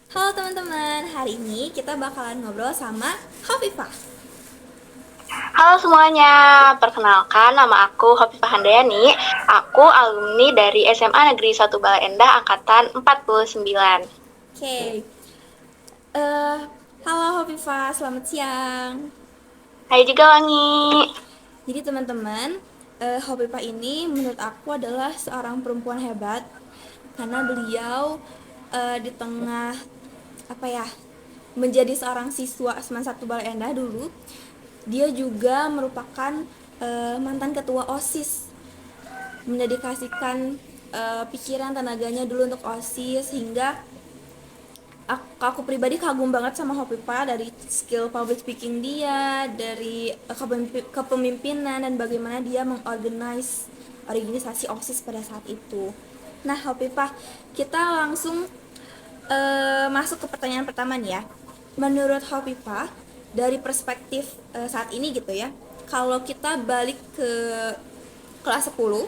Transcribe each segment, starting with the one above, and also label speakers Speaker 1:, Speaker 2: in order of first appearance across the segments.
Speaker 1: Halo teman-teman, hari ini kita bakalan ngobrol sama Hovifah.
Speaker 2: Halo semuanya, perkenalkan nama aku Hafifah Handayani. Aku alumni dari SMA Negeri 1 Bale Endah angkatan 49.
Speaker 1: Oke, eh halo Hovifah, selamat siang.
Speaker 2: Hai juga Wangi.
Speaker 1: Jadi teman-teman, Hovifah ini menurut aku adalah seorang perempuan hebat karena beliau di tengah apa ya menjadi seorang siswa SMA 1 Bale Endah dulu, dia juga merupakan mantan ketua OSIS, mendedikasikan pikiran tenaganya dulu untuk OSIS hingga aku pribadi kagum banget sama Hopipa dari skill public speaking dia, dari kepemimpinan dan bagaimana dia mengorganize organisasi OSIS pada saat itu. Nah, Hopipa, kita langsung masuk ke pertanyaan pertama nih ya. Menurut Hopipa, dari perspektif saat ini gitu ya, kalau kita balik ke kelas 10,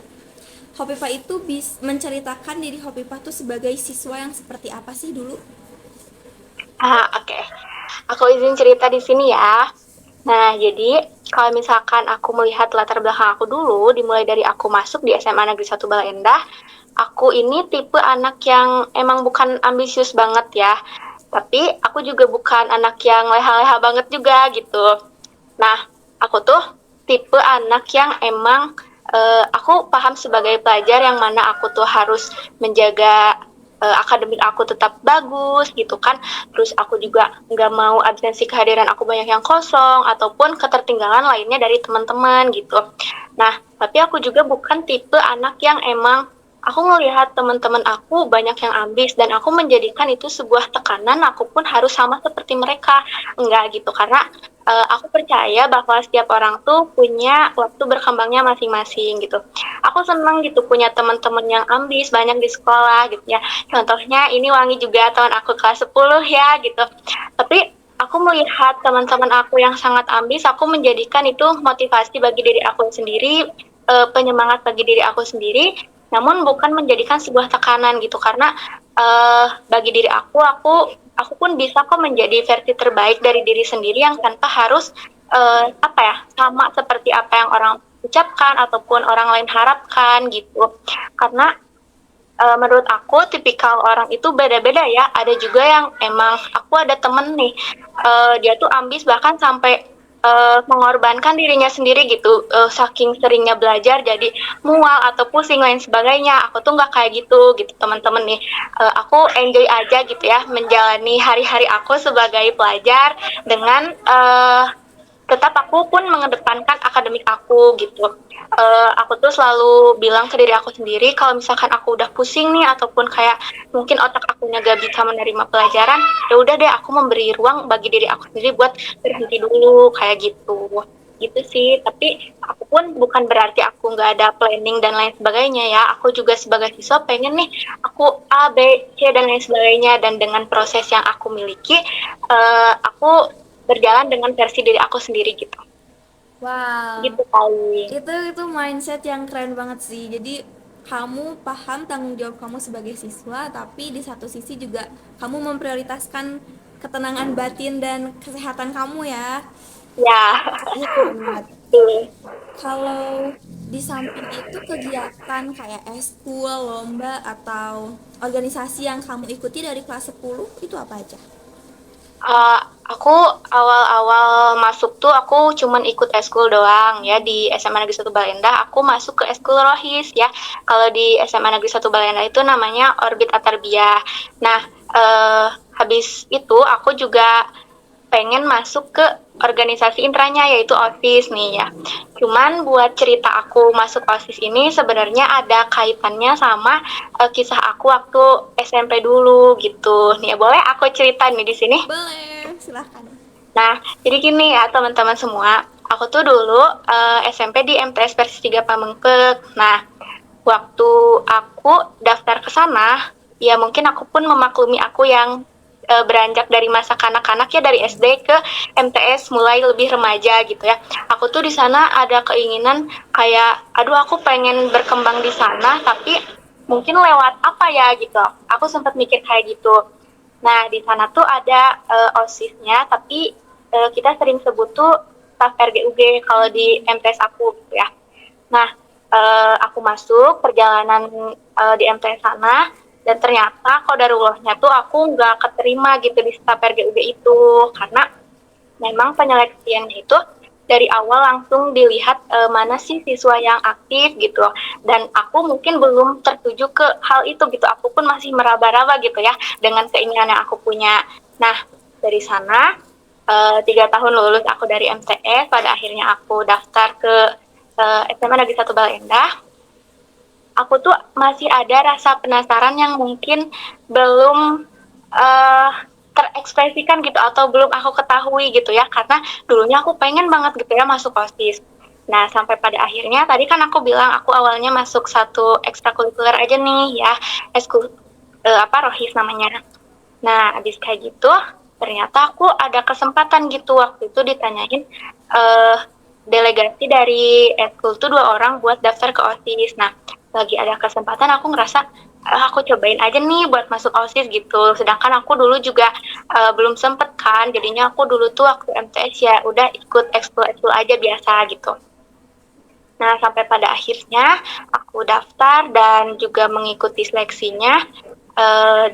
Speaker 1: Hopipa itu menceritakan diri Hopipa tuh sebagai siswa yang seperti apa sih dulu?
Speaker 2: Oke. Aku izin cerita di sini ya. Nah, jadi kalau misalkan aku melihat latar belakang aku dulu, dimulai dari aku masuk di SMA Negeri 1 Bale Endah, aku ini tipe anak yang emang bukan ambisius banget ya. Tapi aku juga bukan anak yang leha-leha banget juga gitu. Nah, aku tuh tipe anak yang emang aku paham sebagai pelajar yang mana aku tuh harus menjaga akademik aku tetap bagus gitu kan. Terus aku juga nggak mau absensi kehadiran aku banyak yang kosong ataupun ketertinggalan lainnya dari teman-teman gitu. Nah, tapi aku juga bukan tipe anak yang emang aku ngelihat teman-teman aku banyak yang ambis dan aku menjadikan itu sebuah tekanan aku pun harus sama seperti mereka. Enggak gitu, karena aku percaya bahwa setiap orang tuh punya waktu berkembangnya masing-masing gitu. Aku seneng gitu punya teman-teman yang ambis banyak di sekolah gitu ya. Contohnya ini Wangi juga teman aku kelas 10 ya gitu. Tapi aku melihat teman-teman aku yang sangat ambis, aku menjadikan itu motivasi bagi diri aku sendiri, penyemangat bagi diri aku sendiri, namun bukan menjadikan sebuah tekanan gitu, karena bagi diri aku pun bisa kok menjadi versi terbaik dari diri sendiri yang tanpa harus apa ya sama seperti apa yang orang ucapkan ataupun orang lain harapkan gitu. Karena menurut aku tipikal orang itu beda-beda ya. Ada juga yang emang aku ada temen nih, dia tuh ambis bahkan sampai mengorbankan dirinya sendiri gitu, saking seringnya belajar jadi mual atau pusing lain sebagainya. Aku tuh nggak kayak gitu gitu teman-teman nih. Aku enjoy aja gitu ya menjalani hari-hari aku sebagai pelajar dengan tetap aku pun mengedepankan akademik aku gitu. Aku tuh selalu bilang ke diri aku sendiri kalau misalkan aku udah pusing nih ataupun kayak mungkin otak aku gak bisa menerima pelajaran, ya udah deh aku memberi ruang bagi diri aku sendiri buat berhenti dulu kayak gitu. Gitu sih. Tapi aku pun bukan berarti aku nggak ada planning dan lain sebagainya ya. Aku juga sebagai siswa pengen nih aku A, B, C dan lain sebagainya, dan dengan proses yang aku miliki, aku berjalan dengan versi diri aku sendiri gitu.
Speaker 1: Wow,
Speaker 2: Gitu paling.
Speaker 1: itu mindset yang keren banget sih. Jadi kamu paham tanggung jawab kamu sebagai siswa, tapi di satu sisi juga kamu memprioritaskan ketenangan batin dan kesehatan kamu ya.
Speaker 2: Ya,
Speaker 1: Itu keren banget.
Speaker 2: betul.
Speaker 1: Kalau di samping itu kegiatan kayak eskul, lomba atau organisasi yang kamu ikuti dari kelas 10 itu apa aja?
Speaker 2: Aku awal-awal masuk tuh aku cuman ikut eskul doang ya di SMA Negeri 1 Baleendah. Aku masuk ke eskul Rohis ya. Kalau di SMA Negeri 1 Baleendah itu namanya Orbit Atarbiyah. Nah, habis itu aku juga pengen masuk ke organisasi intranya yaitu OSIS nih ya. Cuman buat cerita aku masuk OSIS ini sebenarnya ada kaitannya sama kisah aku waktu SMP dulu gitu. Nih ya, boleh aku cerita nih di sini?
Speaker 1: Boleh, silahkan.
Speaker 2: Nah, jadi gini ya teman-teman semua, aku tuh dulu SMP di MTS versi 3 Pamengpeuk. Nah, waktu aku daftar ke sana, ya mungkin aku pun memaklumi aku yang beranjak dari masa kanak-kanak ya dari SD ke MTS mulai lebih remaja gitu ya. Aku tuh di sana ada keinginan kayak, aduh aku pengen berkembang di sana, tapi mungkin lewat apa ya gitu. Aku sempat mikir kayak gitu. Nah, di sana tuh ada OSIS-nya, tapi kita sering sebut tuh staf RGUG kalau di MTS aku gitu ya. Nah, aku masuk perjalanan di MTS sana, dan ternyata kodarullahnya tuh aku nggak keterima gitu di staf RGUG itu, karena memang penyeleksiannya itu dari awal langsung dilihat mana sih siswa yang aktif gitu, dan aku mungkin belum tertuju ke hal itu gitu, aku pun masih meraba-raba gitu ya dengan keinginan yang aku punya. Nah, dari sana 3 tahun lulus aku dari MTS, pada akhirnya aku daftar ke SMA Negeri 1 Bale Endah. Aku tuh masih ada rasa penasaran yang mungkin belum uh, terekspresikan gitu, atau belum aku ketahui gitu ya, karena dulunya aku pengen banget gitu ya masuk OSIS. Nah, sampai pada akhirnya tadi kan aku bilang aku awalnya masuk satu ekstrakurikuler aja nih ya, eskul Rohis namanya. Nah, abis kayak gitu, ternyata aku ada kesempatan gitu, waktu itu ditanyain delegasi dari eskul tuh 2 orang buat daftar ke OSIS. Nah, lagi ada kesempatan aku ngerasa aku cobain aja nih buat masuk OSIS gitu. Sedangkan aku dulu juga belum sempet kan, jadinya aku dulu tuh waktu MTS ya udah ikut ekskul-ekskul aja biasa gitu. Nah, sampai pada akhirnya aku daftar dan juga mengikuti seleksinya.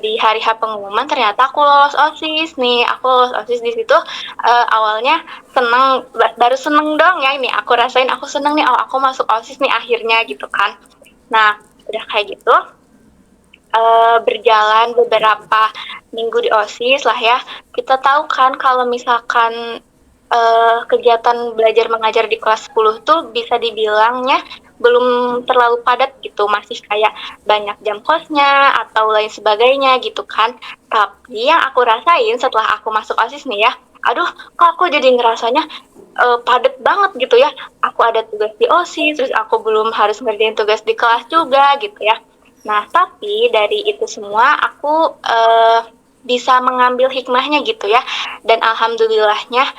Speaker 2: Di hari H pengumuman ternyata aku lolos OSIS nih. Aku lolos OSIS di situ. Awalnya seneng, baru seneng dong ya ini. Aku rasain aku seneng nih, oh aku masuk OSIS nih akhirnya gitu kan. Nah, udah kayak gitu, berjalan beberapa minggu di OSIS lah ya. Kita tahu kan kalau misalkan kegiatan belajar mengajar di kelas 10 tuh bisa dibilangnya belum terlalu padat gitu, masih kayak banyak jam kosnya atau lain sebagainya gitu kan. Tapi yang aku rasain setelah aku masuk OSIS nih ya, aduh kok aku jadi ngerasanya padet banget gitu ya. Aku ada tugas di OSIS, terus aku belum harus ngerjain tugas di kelas juga gitu ya. Nah, tapi dari itu semua aku bisa mengambil hikmahnya gitu ya. Dan alhamdulillahnya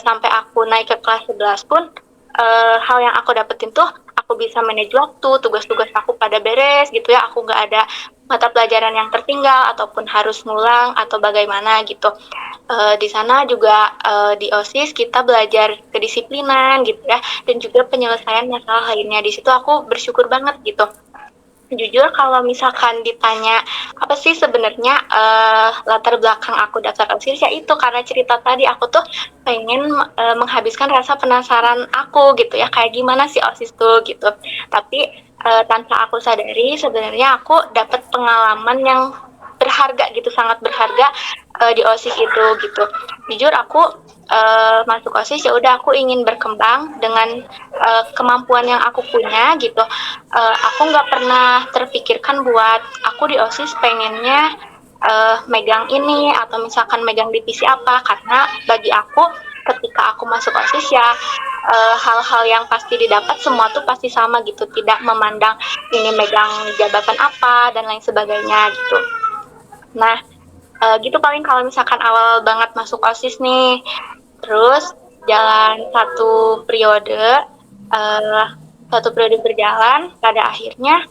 Speaker 2: sampai aku naik ke kelas 11 pun hal yang aku dapetin tuh aku bisa manage waktu, tugas-tugas aku pada beres gitu ya. Aku nggak ada mata pelajaran yang tertinggal ataupun harus ngulang atau bagaimana gitu. Di sana juga di OSIS kita belajar kedisiplinan gitu ya, dan juga penyelesaian masalah lainnya. Di situ aku bersyukur banget gitu. Jujur kalau misalkan ditanya apa sih sebenarnya latar belakang aku daftar OSIS, ya itu karena cerita tadi, aku tuh pengen menghabiskan rasa penasaran aku gitu ya, kayak gimana sih OSIS tuh gitu. Tapi tanpa aku sadari sebenarnya aku dapat pengalaman yang berharga gitu, sangat berharga di OSIS itu gitu. Jujur aku masuk OSIS ya udah aku ingin berkembang dengan kemampuan yang aku punya gitu. Aku nggak pernah terpikirkan buat aku di OSIS pengennya megang ini atau misalkan megang divisi apa, karena bagi aku ketika aku masuk OSIS ya hal-hal yang pasti didapat semua tuh pasti sama gitu, tidak memandang ini megang jabatan apa dan lain sebagainya gitu. Nah, gitu paling kalau misalkan awal banget masuk OSIS nih. Terus jalan uh, satu periode berjalan, pada akhirnya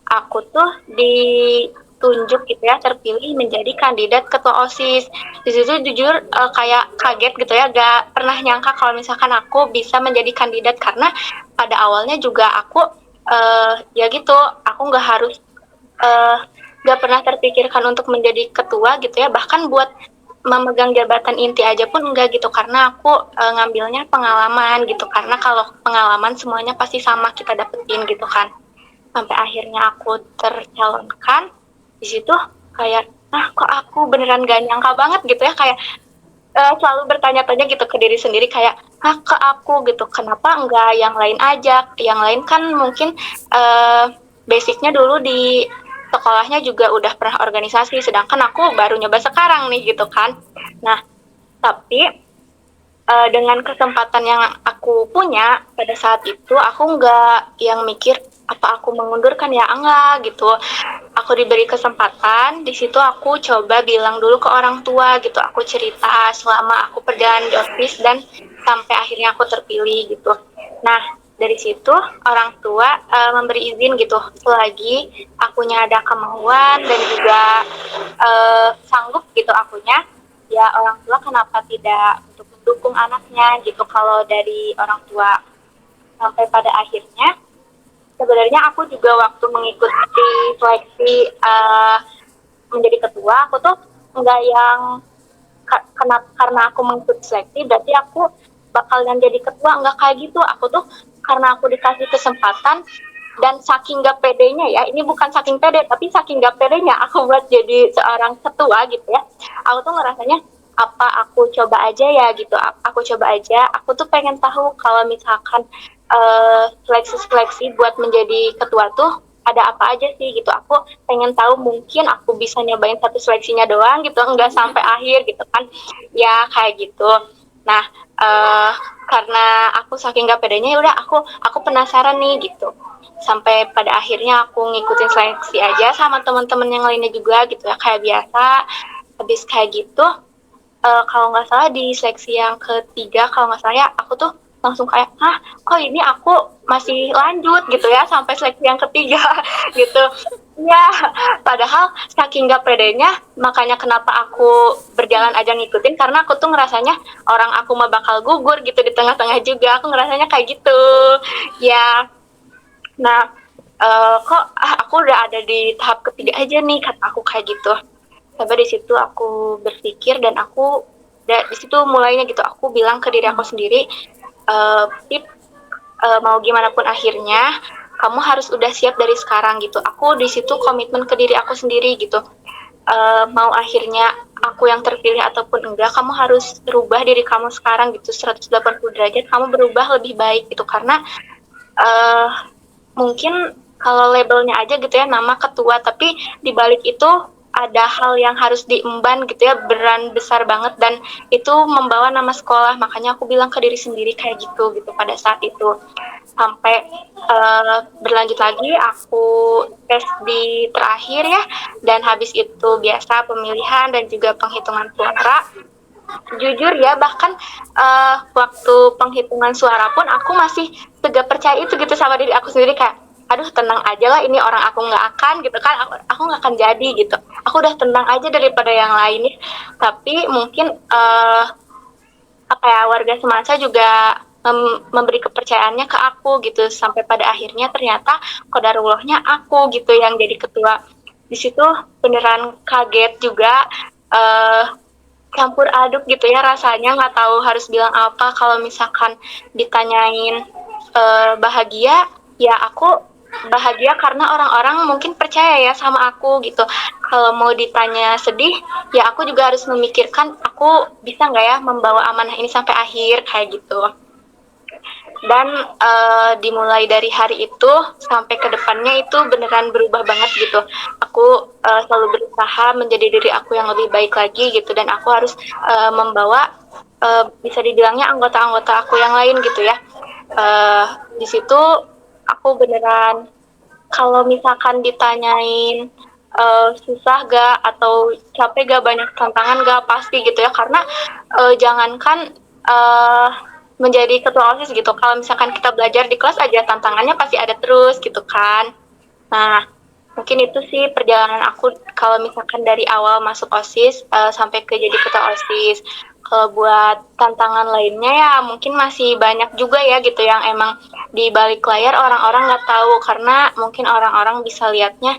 Speaker 2: aku tuh ditunjuk gitu ya, terpilih menjadi kandidat ketua OSIS. Di situ jujur kayak kaget gitu ya, gak pernah nyangka kalau misalkan aku bisa menjadi kandidat, karena pada awalnya juga aku ya gitu, aku nggak harus uh, gak pernah terpikirkan untuk menjadi ketua gitu ya, bahkan buat memegang jabatan inti aja pun enggak gitu, karena aku ngambilnya pengalaman gitu, karena kalau pengalaman semuanya pasti sama kita dapetin gitu kan. Sampai akhirnya aku tercalonkan. Di situ kayak kok aku beneran gak nyangka banget gitu ya, kayak selalu bertanya-tanya gitu ke diri sendiri, kayak ke aku gitu, kenapa enggak yang lain aja, yang lain kan mungkin basicnya dulu di sekolahnya juga udah pernah organisasi, sedangkan aku baru nyoba sekarang nih gitu kan. Nah, tapi dengan kesempatan yang aku punya pada saat itu, aku nggak yang mikir apa aku mengundurkan, ya enggak gitu. Aku diberi kesempatan, di situ aku coba bilang dulu ke orang tua gitu, aku cerita selama aku perjalanan di office dan sampai akhirnya aku terpilih gitu. Nah, dari situ orang tua memberi izin gitu selagi akunya ada kemauan dan juga sanggup gitu akunya, ya orang tua kenapa tidak untuk mendukung anaknya gitu kalau dari orang tua. Sampai pada akhirnya sebenarnya aku juga waktu mengikuti seleksi menjadi ketua, aku tuh nggak yang karena aku mengikuti seleksi berarti aku bakalan jadi ketua, nggak kayak gitu. Aku tuh karena aku dikasih kesempatan dan saking gak pedenya ya, ini bukan saking pede tapi saking gak pedenya aku buat jadi seorang ketua gitu ya, aku tuh ngerasanya apa aku coba aja ya gitu, aku coba aja, aku tuh pengen tahu kalau misalkan seleksi-seleksi buat menjadi ketua tuh ada apa aja sih gitu, aku pengen tahu, mungkin aku bisa nyobain satu seleksinya doang gitu, enggak sampai akhir gitu kan ya, kayak gitu. Nah karena aku saking gak pedenya, ya udah aku penasaran nih gitu, sampai pada akhirnya aku ngikutin seleksi aja sama teman-teman yang lainnya juga gitu ya, kayak biasa. Habis kayak gitu kalau nggak salah di seleksi yang ketiga kalau nggak salah ya, aku tuh langsung kayak, ah kok ini aku masih lanjut gitu ya sampai seleksi yang ketiga gitu ya, padahal saking gak pedenya, makanya kenapa aku berjalan aja ngikutin, karena aku tuh ngerasanya orang aku mah bakal gugur gitu di tengah-tengah juga, aku ngerasanya kayak gitu ya. Nah kok aku udah ada di tahap ketiga aja nih, kata aku kayak gitu. Sampai di situ aku berpikir dan aku di situ mulainya gitu, aku bilang ke diri aku sendiri, Pip, mau gimana pun akhirnya kamu harus udah siap dari sekarang gitu. Aku di situ komitmen ke diri aku sendiri gitu. Mau akhirnya aku yang terpilih ataupun enggak, kamu harus berubah diri kamu sekarang gitu, 180 derajat kamu berubah lebih baik gitu, karena uh, mungkin kalau labelnya aja gitu ya nama ketua, tapi di balik itu ada hal yang harus diemban gitu ya, beran besar banget, dan itu membawa nama sekolah. Makanya aku bilang ke diri sendiri kayak gitu pada saat itu. Sampai berlanjut lagi aku tes di terakhir ya, dan habis itu biasa pemilihan dan juga penghitungan suara. Jujur ya, bahkan waktu penghitungan suara pun aku masih tegak percaya itu gitu sama diri aku sendiri, kayak aduh tenang aja lah, ini orang aku nggak akan gitu kan, aku nggak akan jadi gitu, aku udah tenang aja daripada yang lainnya. Tapi mungkin apa ya, warga Semansa juga memberi kepercayaannya ke aku gitu, sampai pada akhirnya ternyata kodarullahnya aku gitu yang jadi ketua. Di situ beneran kaget juga, campur aduk gitu ya rasanya, nggak tahu harus bilang apa. Kalau misalkan ditanyain bahagia, ya aku bahagia karena orang-orang mungkin percaya ya sama aku gitu. Kalau mau ditanya sedih, ya aku juga harus memikirkan aku bisa nggak ya membawa amanah ini sampai akhir, kayak gitu. Dan dimulai dari hari itu sampai ke depannya itu beneran berubah banget gitu. Aku selalu berusaha menjadi diri aku yang lebih baik lagi gitu, dan aku harus membawa bisa dibilangnya anggota-anggota aku yang lain gitu ya. Di situ aku beneran, kalau misalkan ditanyain susah gak atau capek gak, banyak tantangan gak, pasti gitu ya, karena jangankan menjadi ketua OSIS gitu, kalau misalkan kita belajar di kelas aja tantangannya pasti ada terus gitu kan. Nah mungkin itu sih perjalanan aku kalau misalkan dari awal masuk OSIS sampai ke jadi ketua OSIS. Kalau buat tantangan lainnya ya mungkin masih banyak juga ya gitu, yang emang di balik layar orang-orang nggak tahu, karena mungkin orang-orang bisa lihatnya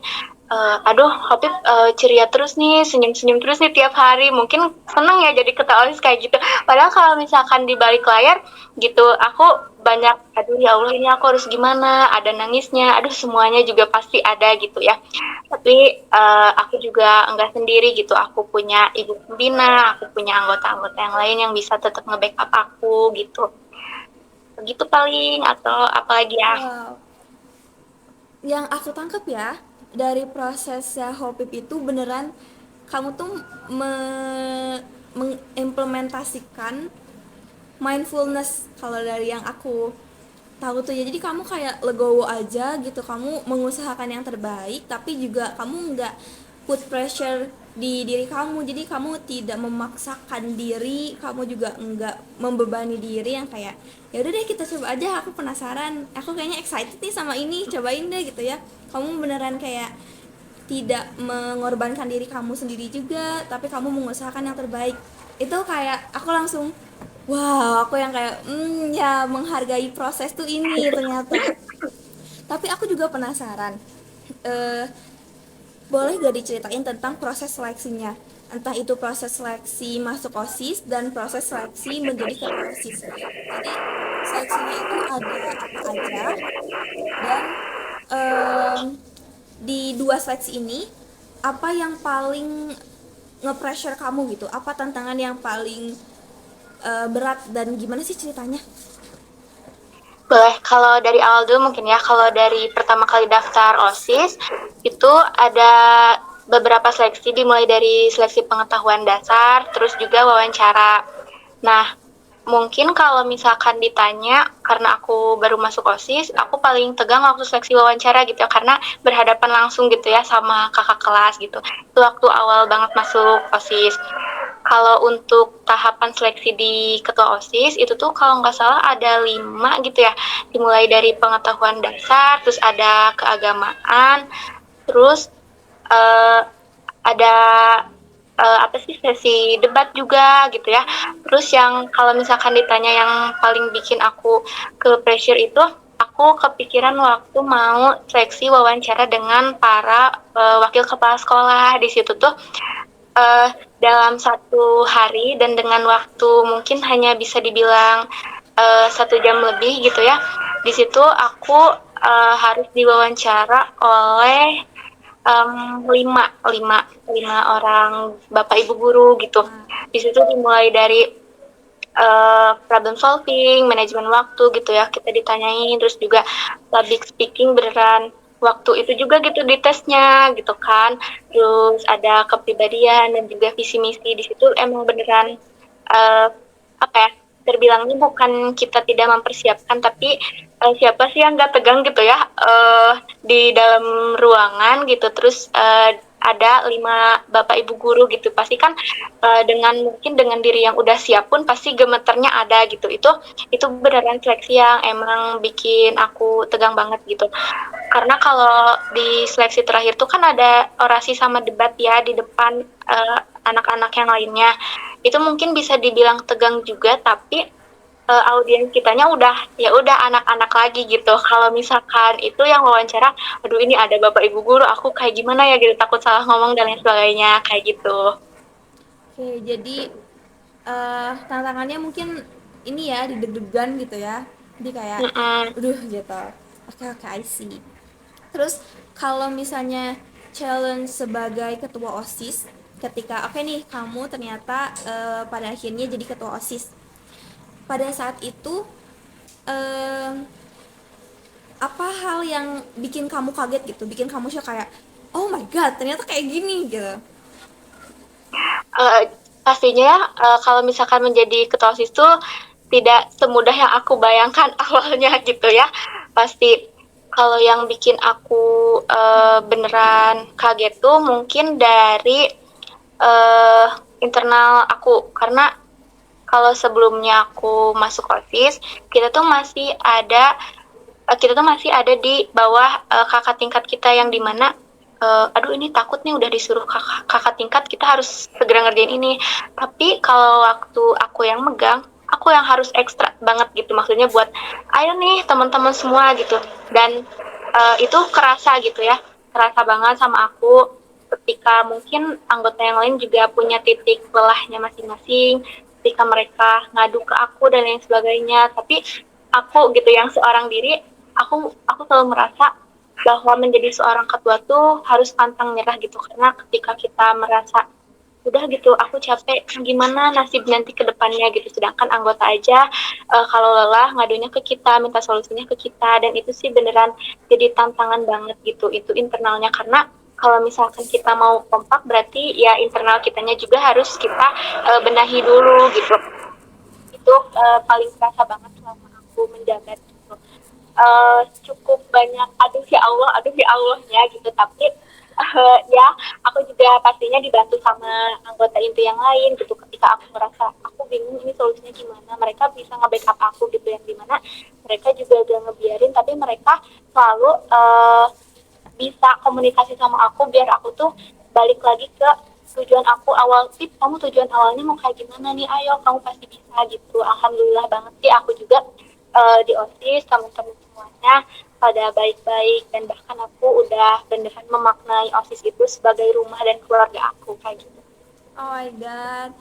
Speaker 2: aduh Hopip ceria terus nih, senyum-senyum terus nih tiap hari, mungkin seneng ya jadi ketua OSIS kayak gitu. Padahal kalau misalkan di balik layar gitu, aku banyak, aduh ya Allah ini aku harus gimana, ada nangisnya, aduh semuanya juga pasti ada gitu ya. Tapi aku juga enggak sendiri gitu, aku punya ibu pembina, aku punya anggota-anggota yang lain yang bisa tetap nge-backup aku gitu. Begitu paling, atau apalagi ya.
Speaker 1: Wow. Yang aku tangkap ya dari prosesnya Hopip itu beneran kamu tuh mengimplementasikan mindfulness kalau dari yang aku tahu tuh ya. Jadi kamu kayak legowo aja gitu, kamu mengusahakan yang terbaik tapi juga kamu nggak put pressure di diri kamu, jadi kamu tidak memaksakan diri, kamu juga enggak membebani diri yang kayak ya udah deh kita coba aja, aku penasaran, aku kayaknya excited nih sama ini, cobain deh gitu ya. Kamu beneran kayak tidak mengorbankan diri kamu sendiri juga, tapi kamu mengusahakan yang terbaik. Itu kayak aku langsung wow, aku yang kayak ya menghargai proses tuh ini ternyata. Tapi aku juga penasaran, eh boleh gak diceritain tentang proses seleksinya? Entah itu proses seleksi masuk OSIS dan proses seleksi menjadi ketua OSIS. Jadi seleksinya itu ada apa aja, dan em, di dua seleksi ini apa yang paling nge-pressure kamu gitu? Apa tantangan yang paling berat dan gimana sih ceritanya?
Speaker 2: Boleh, kalau dari awal dulu mungkin ya, kalau dari pertama kali daftar OSIS, itu ada beberapa seleksi, dimulai dari seleksi pengetahuan dasar, terus juga wawancara. Nah, mungkin kalau misalkan ditanya, karena aku baru masuk OSIS, aku paling tegang waktu seleksi wawancara gitu ya, karena berhadapan langsung gitu ya sama kakak kelas gitu. Itu waktu awal banget masuk OSIS. Kalau untuk tahapan seleksi di ketua OSIS itu tuh kalau nggak salah ada 5 gitu ya. Dimulai dari pengetahuan dasar, terus ada keagamaan, terus uh, ada apa sih, sesi debat juga gitu ya. Terus yang kalau misalkan ditanya yang paling bikin aku ke pressure itu, aku kepikiran waktu mau seleksi wawancara dengan para wakil kepala sekolah. Di situ tuh uh, dalam satu hari dan dengan waktu mungkin hanya bisa dibilang 1 jam lebih gitu ya. Di situ aku harus diwawancara oleh lima orang bapak ibu guru gitu. Di situ dimulai dari problem solving, manajemen waktu gitu ya, kita ditanyain, terus juga public speaking beneran waktu itu juga gitu di tesnya gitu kan, terus ada kepribadian dan juga visi misi. Di situ emang beneran apa ya, terbilangnya bukan kita tidak mempersiapkan, tapi siapa sih yang nggak tegang gitu ya di dalam ruangan gitu, terus ada 5 bapak ibu guru gitu, pasti kan dengan mungkin dengan diri yang udah siap pun pasti gemeternya ada gitu. Itu beneran seleksi yang emang bikin aku tegang banget gitu, karena kalau di seleksi terakhir tuh kan ada orasi sama debat ya di depan anak-anak yang lainnya. Itu mungkin bisa dibilang tegang juga, tapi audiens kitanya udah anak-anak lagi gitu. Kalau misalkan itu yang wawancara, aduh ini ada bapak ibu guru, aku kayak gimana ya gitu, takut salah ngomong dan lain sebagainya kayak gitu.
Speaker 1: Oke, jadi tantangannya mungkin ini ya, deg-degan gitu ya. Jadi kayak,
Speaker 2: Mm-mm.
Speaker 1: gitu. Oke, oke, I see. Terus kalau misalnya challenge sebagai ketua OSIS, ketika oke nih kamu ternyata pada akhirnya jadi ketua OSIS. Pada saat itu eh, apa hal yang bikin kamu kaget gitu, bikin kamu shock kayak, oh my god, ternyata kayak gini gitu.
Speaker 2: uh, Pastinya ya, kalau misalkan menjadi ketua OSIS tuh tidak semudah yang aku bayangkan awalnya gitu ya. Pasti kalau yang bikin aku beneran kaget tuh mungkin dari uh, internal aku, karena kalau sebelumnya aku masuk OSIS, kita tuh masih ada di bawah kakak tingkat kita, yang dimana aduh ini takut nih udah disuruh kakak tingkat, kita harus segera ngerjain ini. Tapi kalau waktu aku yang megang, aku yang harus ekstra banget gitu, maksudnya buat ayo nih teman-teman semua gitu. Dan itu kerasa gitu ya, kerasa banget sama aku, ketika mungkin anggota yang lain juga punya titik lelahnya masing-masing, ketika mereka ngadu ke aku dan lain sebagainya. Tapi aku gitu yang seorang diri, aku selalu merasa bahwa menjadi seorang ketua tuh harus pantang nyerah gitu, karena ketika kita merasa udah gitu aku capek, gimana nasib nanti ke depannya gitu, sedangkan anggota aja kalau lelah ngadunya ke kita, minta solusinya ke kita. Dan itu sih beneran jadi tantangan banget gitu, itu internalnya. Karena kalau misalkan kita mau kompak, berarti ya internal kitanya juga harus kita benahi dulu gitu. Itu paling terasa banget selama aku menjabat cukup banyak aduh ya Allah, aduh ya Allahnya gitu. Tapi Ya, aku juga pastinya dibantu sama anggota inti yang lain gitu. Ketika aku merasa aku bingung ini solusinya gimana, mereka bisa nge-backup aku gitu, yang dimana mereka juga gak ngebiarin, tapi mereka selalu bisa komunikasi sama aku biar aku tuh balik lagi ke tujuan aku awal. Sih, kamu tujuan awalnya mau kayak gimana nih, ayo kamu pasti bisa gitu. Alhamdulillah banget sih, aku juga di OSIS teman-teman semuanya pada baik-baik, dan bahkan aku udah beneran memaknai OSIS itu sebagai rumah dan keluarga aku kayak gitu.
Speaker 1: Oh my god,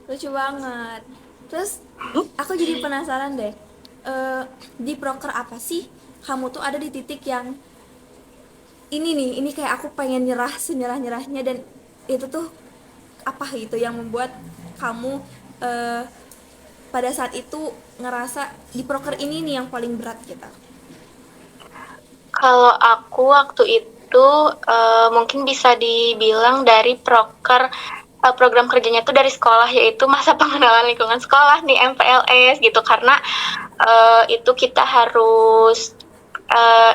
Speaker 1: lucu banget. Terus aku jadi penasaran deh, eh, di proker apa sih kamu tuh ada di titik yang ini nih, ini kayak aku pengen nyerah senyerah-nyerahnya, dan itu tuh apa gitu yang membuat kamu eh, pada saat itu ngerasa di proker ini nih yang paling berat gitu?
Speaker 2: Kalau aku waktu itu mungkin bisa dibilang dari program kerjanya tuh dari sekolah, yaitu masa pengenalan lingkungan sekolah nih, MPLS gitu. Karena itu kita harus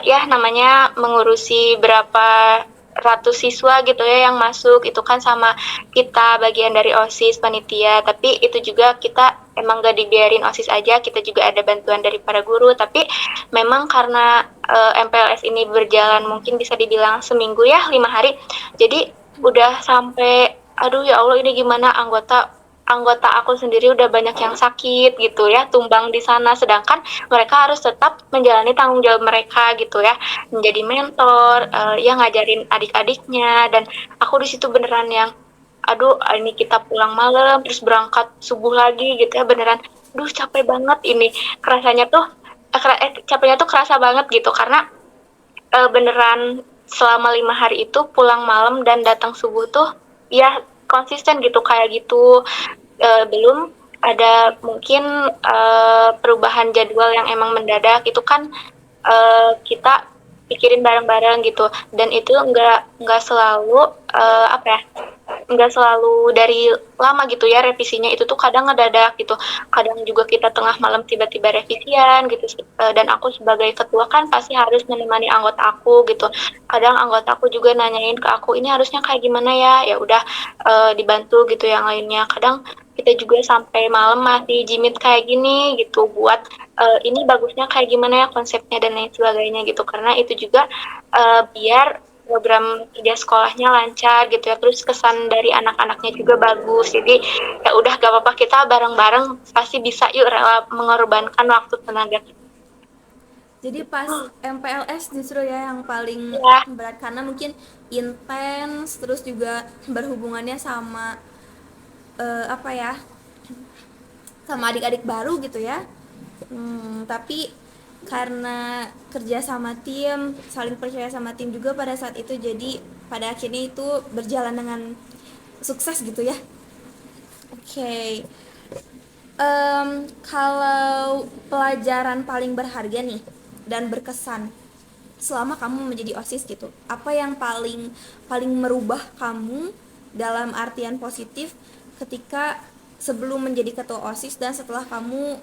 Speaker 2: ya namanya mengurusi berapa ratus siswa gitu ya yang masuk, itu kan sama kita bagian dari OSIS panitia, tapi itu juga kita emang gak dibiarin OSIS aja, kita juga ada bantuan dari para guru. Tapi memang karena MPLS ini berjalan mungkin bisa dibilang seminggu ya, 5 hari, jadi udah sampai aduh ya Allah, ini gimana, anggota anggota aku sendiri udah banyak yang sakit gitu ya, tumbang di sana, sedangkan mereka harus tetap menjalani tanggung jawab mereka gitu ya, menjadi mentor, ya ngajarin adik-adiknya. Dan aku di situ beneran yang aduh, ini kita pulang malam terus berangkat subuh lagi gitu ya, beneran duh capek banget ini, kerasanya tuh capeknya tuh kerasa banget gitu, karena beneran selama 5 hari itu pulang malam dan datang subuh tuh ya konsisten gitu kayak gitu. Belum ada mungkin perubahan jadwal yang emang mendadak, itu kan kita pikirin bareng-bareng gitu, dan itu nggak selalu apa ya, nggak selalu dari lama gitu ya revisinya, itu tuh kadang ngedadak gitu, kadang juga kita tengah malam tiba-tiba revisian gitu. Dan aku sebagai ketua kan pasti harus menemani anggota aku gitu, kadang anggota aku juga nanyain ke aku ini harusnya kayak gimana ya, ya udah dibantu gitu yang lainnya. Kadang kita juga sampai malam masih jimit kayak gini gitu buat ini bagusnya kayak gimana ya konsepnya dan lain sebagainya gitu, karena itu juga biar program kerja sekolahnya lancar gitu ya, terus kesan dari anak-anaknya juga bagus. Jadi ya udah gak apa-apa, kita bareng-bareng pasti bisa, yuk rela mengorbankan waktu tenaga kita.
Speaker 1: Jadi pas MPLS justru ya yang paling
Speaker 2: Ya,
Speaker 1: berat, karena mungkin intens, terus juga berhubungannya sama apa ya, sama adik-adik baru gitu ya. Tapi karena kerja sama tim, saling percaya sama tim juga pada saat itu, jadi pada akhirnya itu berjalan dengan sukses gitu ya. Oke, okay. Kalau pelajaran paling berharga nih dan berkesan selama kamu menjadi OSIS gitu, apa yang paling paling merubah kamu dalam artian positif ketika sebelum menjadi ketua OSIS dan setelah kamu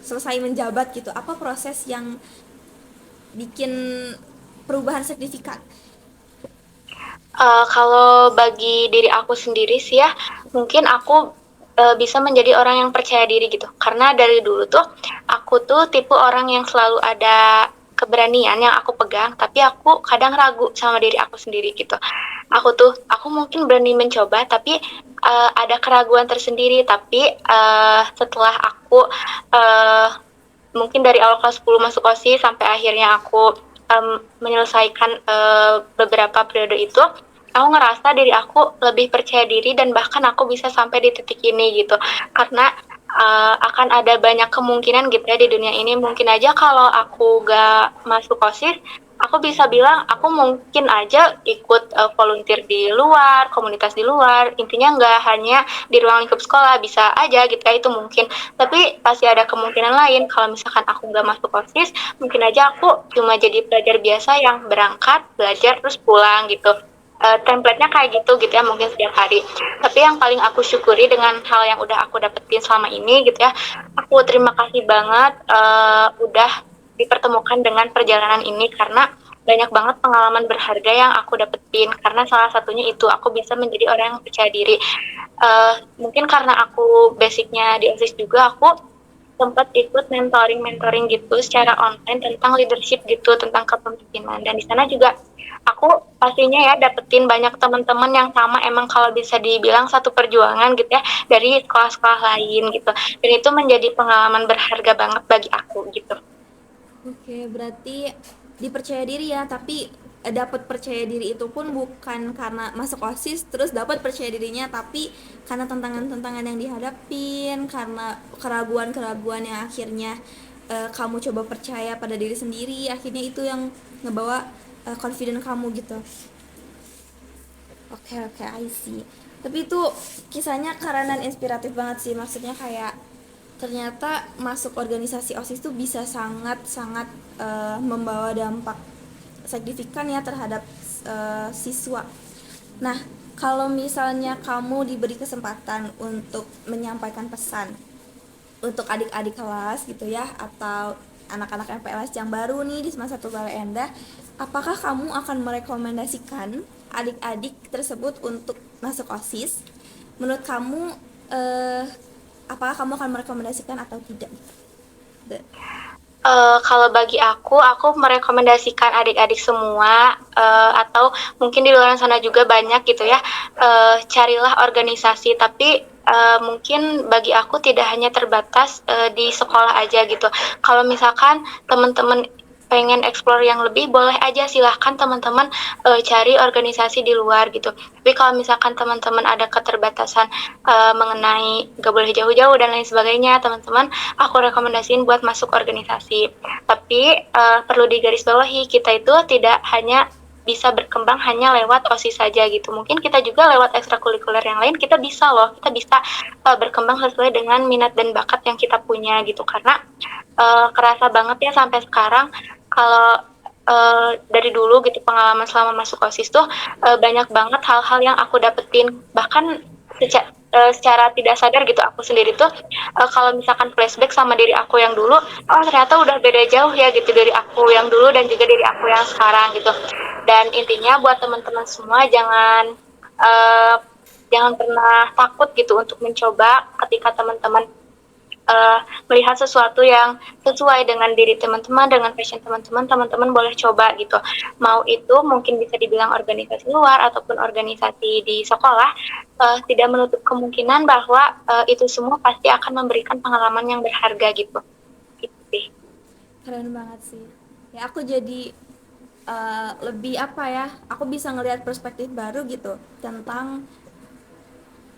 Speaker 1: selesai menjabat gitu, apa proses yang bikin perubahan signifikan?
Speaker 2: kalau bagi diri aku sendiri sih ya, mungkin aku bisa menjadi orang yang percaya diri gitu. Karena dari dulu tuh, aku tuh tipe orang yang selalu ada keberanian yang aku pegang, tapi aku kadang ragu sama diri aku sendiri gitu. Aku mungkin berani mencoba, tapi ada keraguan tersendiri. Tapi setelah aku uh, mungkin dari awal kelas 10 masuk OSIS sampai akhirnya aku menyelesaikan beberapa periode itu, aku ngerasa diri aku lebih percaya diri, dan bahkan aku bisa sampai di titik ini gitu. Karena akan ada banyak kemungkinan gitu ya di dunia ini. Mungkin aja kalau aku gak masuk OSIS, aku bisa bilang aku mungkin aja ikut volunteer di luar, komunitas di luar. Intinya nggak hanya di ruang lingkup sekolah, bisa aja gitu ya, itu mungkin. Tapi pasti ada kemungkinan lain, kalau misalkan aku nggak masuk OSIS, mungkin aja aku cuma jadi pelajar biasa yang berangkat, belajar, terus pulang gitu. Template-nya kayak gitu ya, mungkin setiap hari. Tapi yang paling aku syukuri dengan hal yang udah aku dapetin selama ini gitu ya, aku terima kasih banget udah dipertemukan dengan perjalanan ini, karena banyak banget pengalaman berharga yang aku dapetin, karena salah satunya itu aku bisa menjadi orang yang percaya diri. Mungkin karena aku basicnya di OSIS juga, aku sempat ikut mentoring gitu secara online tentang leadership gitu, tentang kepemimpinan. Dan di sana juga aku pastinya ya dapetin banyak teman-teman yang sama, emang kalau bisa dibilang satu perjuangan gitu ya, dari sekolah-sekolah lain gitu. Dan itu menjadi pengalaman berharga banget bagi aku gitu.
Speaker 1: Oke, berarti dipercaya diri ya, tapi dapat percaya diri itu pun bukan karena masuk OSIS terus dapat percaya dirinya, tapi karena tantangan-tantangan yang dihadapin, karena keraguan-keraguan yang akhirnya kamu coba percaya pada diri sendiri, akhirnya itu yang ngebawa confident kamu gitu. Oke, oke, I see. Tapi itu kisahnya keren dan inspiratif banget sih. Maksudnya kayak ternyata masuk organisasi OSIS tuh bisa sangat-sangat membawa dampak signifikan ya terhadap siswa. Nah, kalau misalnya kamu diberi kesempatan untuk menyampaikan pesan untuk adik-adik kelas gitu ya, atau anak-anak MPLS yang baru nih di semester 1 Balai Endah, apakah kamu akan merekomendasikan adik-adik tersebut untuk masuk OSIS? Menurut kamu eh, apakah kamu akan merekomendasikan atau tidak?
Speaker 2: Kalau bagi aku merekomendasikan adik-adik semua, atau mungkin di luar sana juga banyak gitu ya, carilah organisasi, tapi mungkin bagi aku tidak hanya terbatas di sekolah aja gitu. Kalau misalkan teman-teman pengen explore yang lebih, boleh aja, silahkan teman-teman cari organisasi di luar gitu. Tapi kalau misalkan teman-teman ada keterbatasan mengenai gak boleh jauh-jauh dan lain sebagainya, teman-teman aku rekomendasiin buat masuk organisasi. Tapi perlu digarisbawahi, kita itu tidak hanya bisa berkembang hanya lewat OSIS saja gitu. Mungkin kita juga lewat ekstrakurikuler yang lain, kita bisa loh, kita bisa berkembang sesuai dengan minat dan bakat yang kita punya gitu. Karena kerasa banget ya sampai sekarang, kalau dari dulu gitu pengalaman selama masuk OSIS tuh banyak banget hal-hal yang aku dapetin, bahkan secara tidak sadar gitu aku sendiri tuh kalau misalkan flashback sama diri aku yang dulu, oh ternyata udah beda jauh ya gitu dari aku yang dulu dan juga dari aku yang sekarang gitu. Dan intinya buat teman-teman semua, uh, jangan pernah takut gitu untuk mencoba. Ketika teman-teman melihat sesuatu yang sesuai dengan diri teman-teman, dengan passion teman-teman, teman-teman boleh coba gitu. Mau itu mungkin bisa dibilang organisasi luar ataupun organisasi di sekolah, tidak menutup kemungkinan bahwa itu semua pasti akan memberikan pengalaman yang berharga gitu. Gitu sih.
Speaker 1: Keren banget sih. Ya aku jadi lebih apa ya? Aku bisa ngelihat perspektif baru gitu tentang,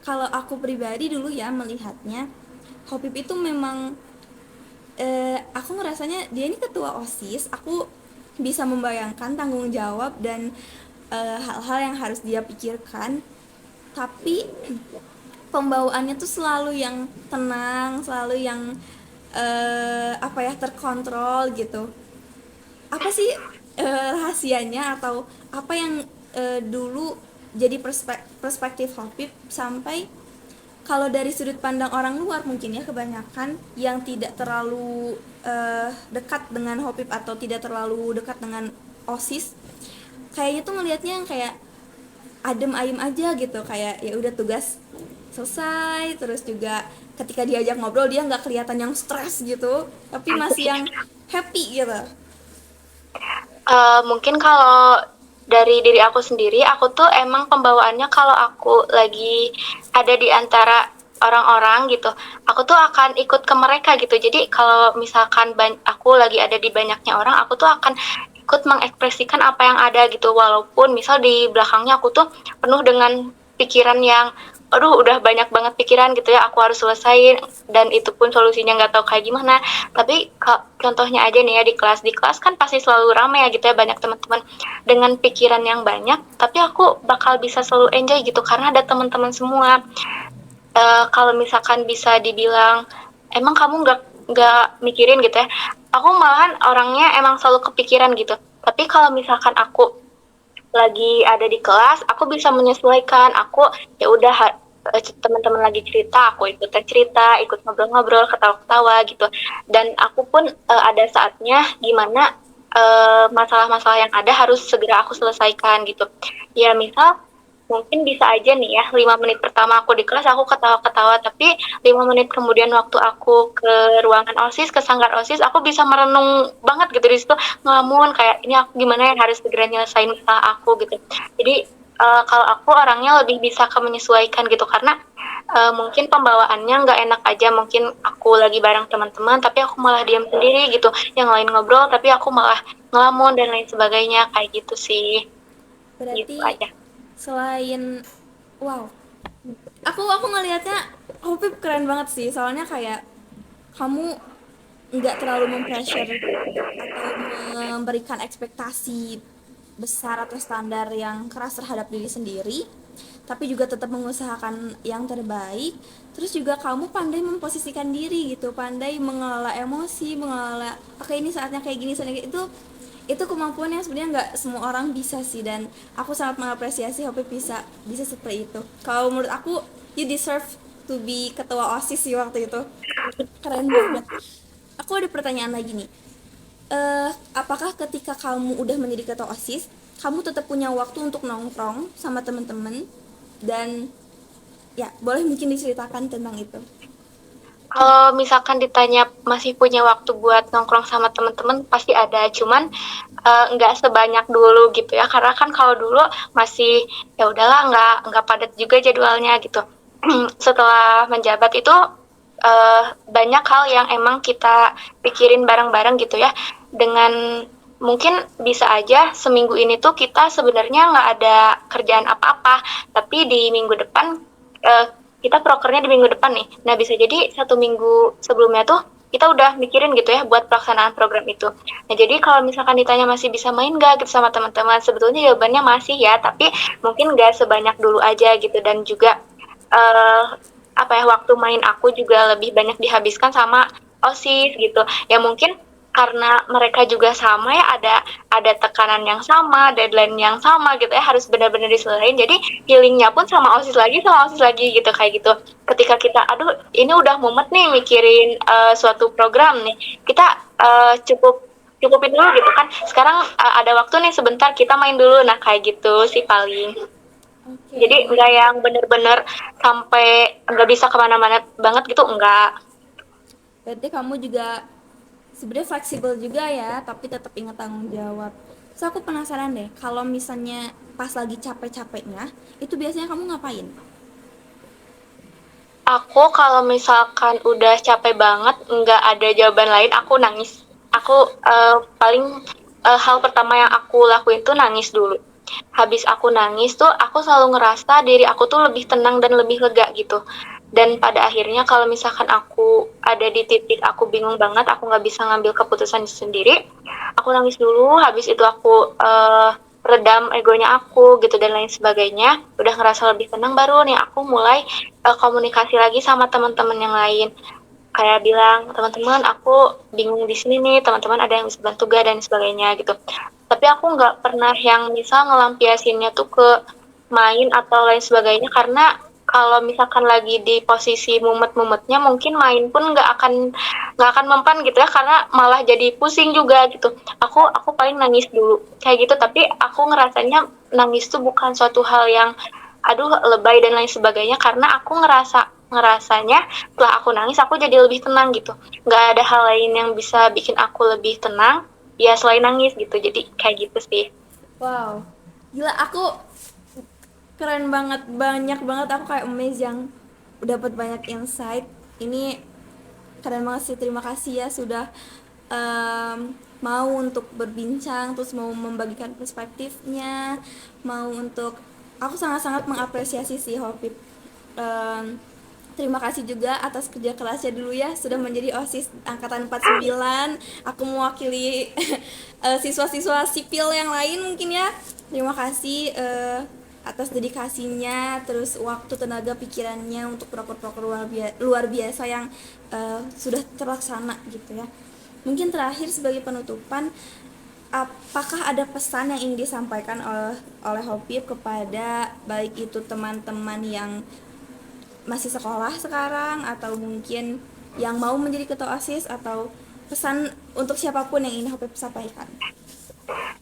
Speaker 1: kalau aku pribadi dulu ya melihatnya, Hopip itu memang aku ngerasanya dia ini ketua OSIS, aku bisa membayangkan tanggung jawab dan hal-hal yang harus dia pikirkan, tapi pembawaannya tuh selalu yang tenang, selalu yang apa ya, terkontrol gitu. Apa sih rahasianya atau apa yang dulu jadi perspektif Hopip sampai, kalau dari sudut pandang orang luar mungkin ya kebanyakan yang tidak terlalu dekat dengan Hopip atau tidak terlalu dekat dengan OSIS, kayaknya tuh ngelihatnya yang kayak adem ayem aja gitu, kayak ya udah tugas selesai, terus juga ketika diajak ngobrol dia nggak kelihatan yang stres gitu, tapi masih yang happy gitu.
Speaker 2: Mungkin kalau dari diri aku sendiri, aku tuh emang pembawaannya kalau aku lagi ada di antara orang-orang gitu, aku tuh akan ikut ke mereka gitu. Jadi kalau misalkan aku lagi ada di banyaknya orang, aku tuh akan ikut mengekspresikan apa yang ada gitu. Walaupun misal di belakangnya aku tuh penuh dengan pikiran yang, aduh udah banyak banget pikiran gitu ya, aku harus selesaiin, dan itu pun solusinya nggak tahu kayak gimana. Tapi contohnya aja nih ya, di kelas kan pasti selalu ramai ya gitu ya, banyak teman-teman dengan pikiran yang banyak, tapi aku bakal bisa selalu enjoy gitu karena ada teman-teman semua. Kalau misalkan bisa dibilang emang kamu nggak mikirin gitu ya, aku malahan orangnya emang selalu kepikiran gitu. Tapi kalau misalkan aku lagi ada di kelas, aku bisa menyesuaikan. Aku ya udah, teman-teman lagi cerita, aku ikut cerita, ikut ngobrol-ngobrol, ketawa-ketawa gitu. Dan aku pun ada saatnya gimana masalah-masalah yang ada harus segera aku selesaikan gitu. Ya misal mungkin bisa aja nih ya 5 menit pertama aku di kelas aku ketawa-ketawa, tapi 5 menit kemudian waktu aku ke ruangan OSIS, ke sanggar OSIS, aku bisa merenung banget gitu di situ, ngelamun kayak ini aku gimana ya harus segera nyelesain masalah aku gitu. Jadi kalau aku orangnya lebih bisa ke menyesuaikan gitu, karena mungkin pembawaannya nggak enak aja, mungkin aku lagi bareng teman-teman tapi aku malah diam sendiri gitu, yang lain ngobrol tapi aku malah ngelamun dan lain sebagainya, kayak gitu sih, gitu
Speaker 1: Berarti
Speaker 2: aja.
Speaker 1: selain wow, aku ngelihatnya Hopip keren banget sih, soalnya kayak kamu nggak terlalu mempressure atau memberikan ekspektasi besar atau standar yang keras terhadap diri sendiri, tapi juga tetap mengusahakan yang terbaik. Terus juga kamu pandai memposisikan diri gitu, pandai mengelola emosi, mengelola oke ini saatnya kayak gini, saatnya kayak itu kemampuan yang sebenarnya nggak semua orang bisa sih, dan aku sangat mengapresiasi Hopi bisa bisa seperti itu. Kalau menurut aku, you deserve to be ketua OSIS sih waktu itu, keren banget. Aku ada pertanyaan lagi nih. Apakah ketika kamu udah menjadi ketua OSIS, kamu tetap punya waktu untuk nongkrong sama teman-teman? Dan ya, boleh mungkin diceritakan tentang itu.
Speaker 2: Kalau misalkan ditanya masih punya waktu buat nongkrong sama teman-teman, pasti ada, cuman nggak sebanyak dulu gitu ya, karena kan kalau dulu masih ya udahlah, nggak padat juga jadwalnya gitu. Setelah menjabat itu banyak hal yang emang kita pikirin bareng-bareng gitu ya, dengan mungkin bisa aja seminggu ini tuh kita sebenarnya nggak ada kerjaan apa-apa, tapi di minggu depan uh, kita prokernya di minggu depan nih. Nah, bisa jadi 1 minggu sebelumnya tuh kita udah mikirin gitu ya buat pelaksanaan program itu. Nah, jadi kalau misalkan ditanya masih bisa main gak gitu sama teman-teman, sebetulnya jawabannya masih ya, tapi mungkin gak sebanyak dulu aja gitu. Dan juga apa ya, waktu main aku juga lebih banyak dihabiskan sama OSIS gitu. Ya mungkin karena mereka juga sama ya, ada tekanan yang sama, deadline yang sama gitu ya, harus benar-benar diselesaikan. Jadi healingnya pun sama OSIS lagi gitu, kayak gitu. Ketika kita aduh ini udah mumet nih mikirin suatu program nih, kita cukupin dulu gitu kan. Sekarang ada waktu nih sebentar kita main dulu. Nah, kayak gitu sih paling.
Speaker 1: Oke,
Speaker 2: Jadi nggak yang bener-bener sampai nggak bisa kemana-mana banget gitu, enggak.
Speaker 1: berarti kamu juga sebenarnya fleksibel juga ya, tapi tetap ingat tanggung jawab. So aku penasaran deh, kalau misalnya pas lagi capek-capeknya, itu biasanya kamu ngapain?
Speaker 2: Aku kalau misalkan udah capek banget, nggak ada jawaban lain, aku nangis. Aku paling hal pertama yang aku lakuin tuh nangis dulu. Habis aku nangis tuh, aku selalu ngerasa diri aku tuh lebih tenang dan lebih lega gitu. Dan pada akhirnya kalau misalkan aku ada di titik aku bingung banget, aku nggak bisa ngambil keputusan sendiri, aku nangis dulu. Habis itu aku redam egonya aku gitu dan lain sebagainya. Udah ngerasa lebih tenang, baru nih aku mulai komunikasi lagi sama teman-teman yang lain, kayak bilang teman-teman aku bingung di sini nih, teman-teman ada yang bisa bantu gak dan sebagainya gitu. Tapi aku nggak pernah yang misal ngelampiasinnya tuh ke main atau lain sebagainya, karena kalau misalkan lagi di posisi mumet-mumetnya mungkin main pun nggak akan mempan gitu ya, karena malah jadi pusing juga gitu. Aku paling nangis dulu kayak gitu, tapi aku ngerasanya nangis tuh bukan suatu hal yang aduh lebay dan lain sebagainya, karena aku ngerasanya setelah aku nangis aku jadi lebih tenang gitu, nggak ada hal lain yang bisa bikin aku lebih tenang ya selain nangis gitu, jadi kayak gitu sih.
Speaker 1: Wow, gila, aku keren banget, banyak banget aku kayak amazed yang dapat banyak insight. Ini keren banget sih, terima kasih ya sudah mau untuk berbincang, terus mau membagikan perspektifnya, mau untuk aku sangat-sangat mengapresiasi si Hopip. Terima kasih juga atas kerja kerasnya dulu ya, sudah menjadi OSIS angkatan 49. Aku mewakili siswa-siswa sipil yang lain mungkin ya. Terima kasih atas dedikasinya, terus waktu, tenaga, pikirannya untuk proker-proker luar biasa yang sudah terlaksana gitu ya. Mungkin terakhir sebagai penutupan, apakah ada pesan yang ingin disampaikan oleh Hopip kepada baik itu teman-teman yang masih sekolah sekarang, atau mungkin yang mau menjadi ketua OSIS, atau pesan untuk siapapun yang ingin Hopip sampaikan?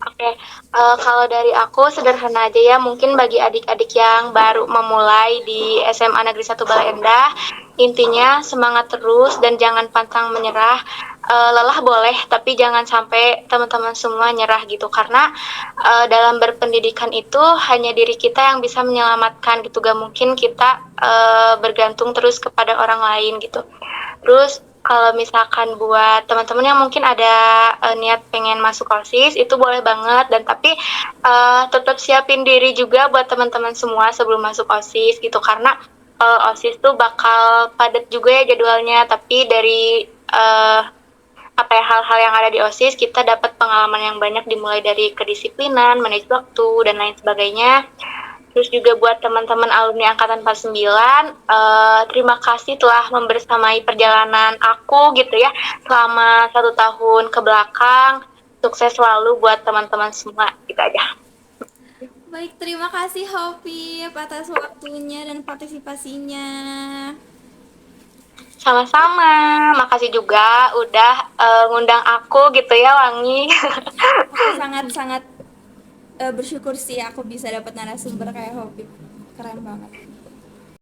Speaker 2: Oke, kalau dari aku sederhana aja ya, mungkin bagi adik-adik yang baru memulai di SMA Negeri 1 Bale Endah, intinya semangat terus dan jangan pantang menyerah. Lelah boleh, tapi jangan sampai teman-teman semua nyerah gitu, karena dalam berpendidikan itu hanya diri kita yang bisa menyelamatkan gitu, gak mungkin kita bergantung terus kepada orang lain gitu. Terus kalau misalkan buat teman-teman yang mungkin ada niat pengen masuk OSIS itu boleh banget, dan tapi tetap siapin diri juga buat teman-teman semua sebelum masuk OSIS gitu, karena OSIS tuh bakal padat juga ya jadwalnya, tapi dari apa ya, hal-hal yang ada di OSIS kita dapat pengalaman yang banyak, dimulai dari kedisiplinan, manage waktu dan lain sebagainya. Terus juga buat teman-teman alumni angkatan 49, terima kasih telah membersamai perjalanan aku gitu ya selama 1 tahun ke belakang. Sukses selalu buat teman-teman semua, gitu aja.
Speaker 1: Baik, terima kasih Hopi atas waktunya dan partisipasinya.
Speaker 2: Sama-sama, makasih juga udah ngundang aku gitu ya, Wangi.
Speaker 1: Aku sangat-sangat bersyukur sih aku bisa dapat narasumber kayak Hopi. Keren banget.